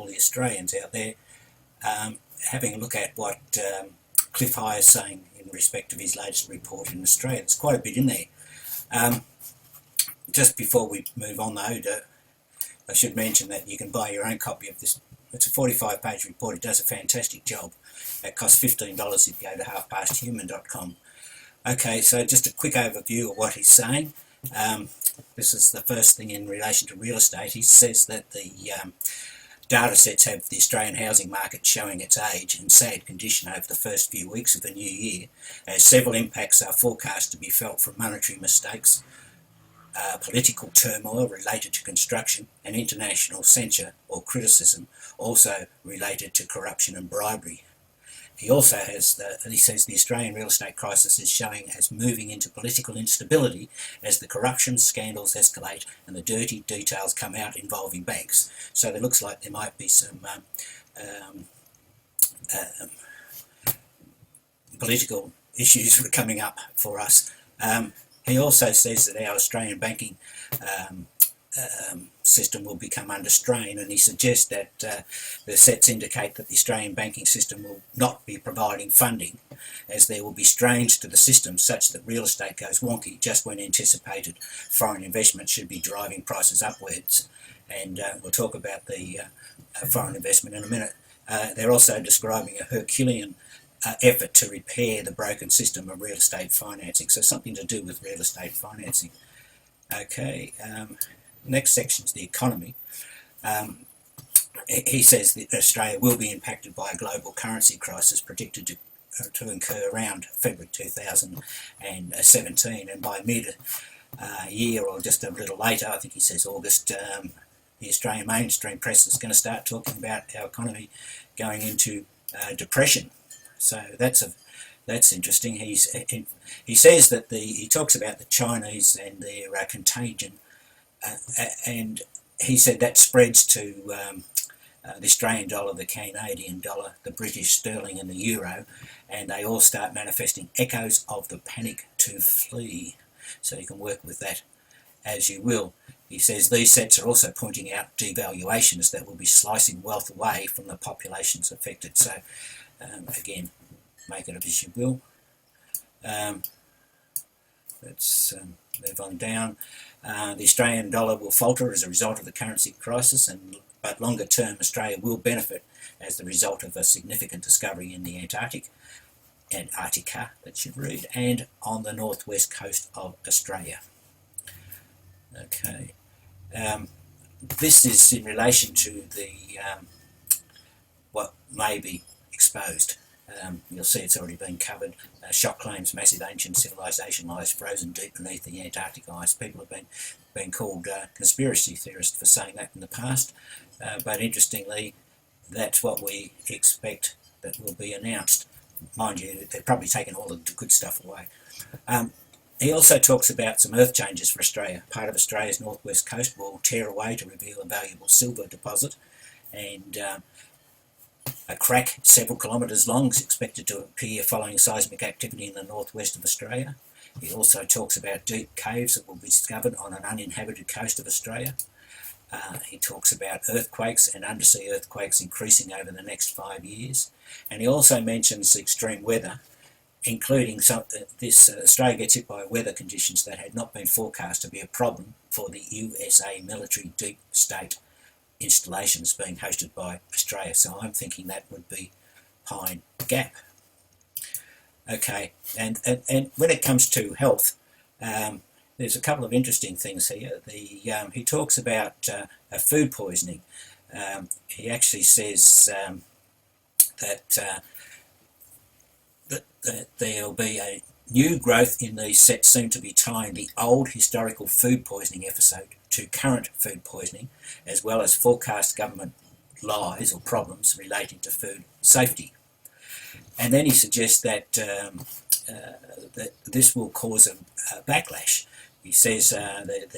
the Australians out there, having a look at what Clif High is saying in respect of his latest report in Australia. There's quite a bit in there. Just before we move on though, I should mention that you can buy your own copy of this. It's a 45-page report. It does a fantastic job. It costs $15 if you go to halfpasthuman.com. Okay, so just a quick overview of what he's saying. This is the first thing in relation to real estate. He says that the data sets have the Australian housing market showing its age and sad condition over the first few weeks of the new year, as several impacts are forecast to be felt from monetary mistakes, political turmoil related to construction, and international censure or criticism also related to corruption and bribery. He also has, he says the Australian real estate crisis is showing as moving into political instability as the corruption scandals escalate and the dirty details come out involving banks. So it looks like there might be some political issues coming up for us. He also says that our Australian banking system will become under strain, and he suggests that the sets indicate that the Australian banking system will not be providing funding, as there will be strains to the system such that real estate goes wonky just when anticipated foreign investment should be driving prices upwards. And we'll talk about the foreign investment in a minute. They're also describing a Herculean effort to repair the broken system of real estate financing, so something to do with real estate financing. Okay, next section is the economy. He says that Australia will be impacted by a global currency crisis predicted to occur around February 2017, and by mid-year or just a little later, I think he says August, the Australian mainstream press is going to start talking about our economy going into depression. So that's interesting. He says that he talks about the Chinese and their contagion, and he said that spreads to the Australian dollar, the Canadian dollar, the British sterling and the euro, and they all start manifesting echoes of the panic to flee. So you can work with that as you will. He says these sets are also pointing out devaluations that will be slicing wealth away from the populations affected. So again, make it up as you will. Let's move on down. The Australian dollar will falter as a result of the currency crisis, but longer term Australia will benefit as the result of a significant discovery in the Antarctica, that should read, and on the northwest coast of Australia. Okay, this is in relation to the what may be exposed. You'll see it's already been covered. Shock claims massive ancient civilization lies frozen deep beneath the Antarctic ice. People have been called conspiracy theorists for saying that in the past, but interestingly, that's what we expect that will be announced. Mind you, they've probably taken all the good stuff away. He also talks about some earth changes for Australia. Part of Australia's northwest coast will tear away to reveal a valuable silver deposit, and a crack several kilometres long is expected to appear following seismic activity in the northwest of Australia. He also talks about deep caves that will be discovered on an uninhabited coast of Australia. He talks about earthquakes and undersea earthquakes increasing over the next 5 years. And he also mentions extreme weather, including Australia gets hit by weather conditions that had not been forecast to be a problem for the USA military deep state installations being hosted by Australia. So I'm thinking that would be Pine Gap. Okay, and when it comes to health, there's a couple of interesting things here. He talks about food poisoning. He actually says that there'll be a new growth in these sets seem to be tying the old historical food poisoning episode to current food poisoning, as well as forecast government lies or problems relating to food safety. And then he suggests that that this will cause a backlash. He says that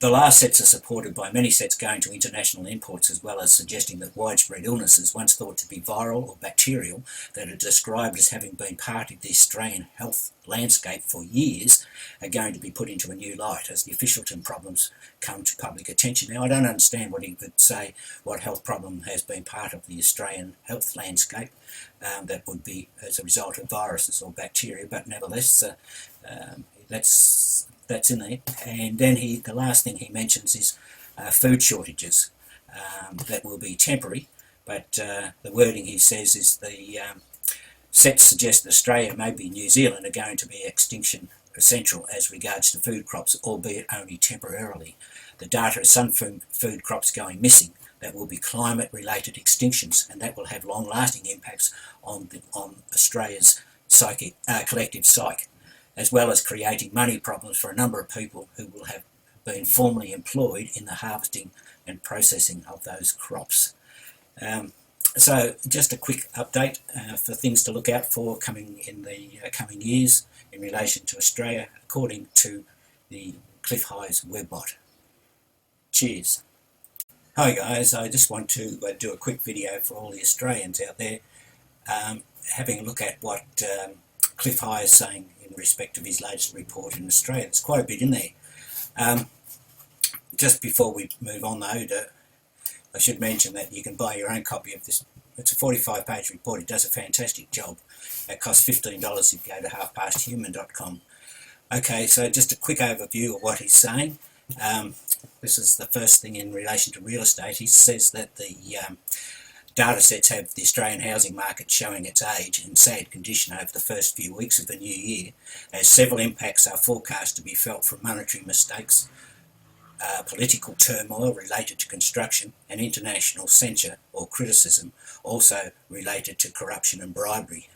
The last sets are supported by many sets going to international imports, as well as suggesting that widespread illnesses, once thought to be viral or bacterial, that are described as having been part of the Australian health landscape for years, are going to be put into a new light as the Officialton problems come to public attention. Now, I don't understand what he would say, what health problem has been part of the Australian health landscape that would be as a result of viruses or bacteria, but nevertheless, that's in there. And then the last thing he mentions is food shortages that will be temporary, but the wording he says is the sets suggest that Australia, maybe New Zealand, are going to be extinction essential as regards to food crops, albeit only temporarily. The data is some food crops going missing that will be climate-related extinctions, and that will have long-lasting impacts on Australia's collective psyche, as well as creating money problems for a number of people who will have been formerly employed in the harvesting and processing of those crops. So just a quick update for things to look out for coming in the coming years in relation to Australia, according to the Clif High's webbot. Cheers. Hi guys, I just want to do a quick video for all the Australians out there, having a look at what Clif High is saying in respect of his latest report in Australia. There's quite a bit in there. Just before we move on though, I should mention that you can buy your own copy of this. It's a 45-page report. It does a fantastic job. It costs $15 if you go to halfpasthuman.com. Okay, so just a quick overview of what he's saying. This is the first thing in relation to real estate. He says that the data sets have the Australian housing market showing its age and sad condition over the first few weeks of the new year, as several impacts are forecast to be felt from monetary mistakes, political turmoil related to construction, and international censure or criticism also related to corruption and bribery.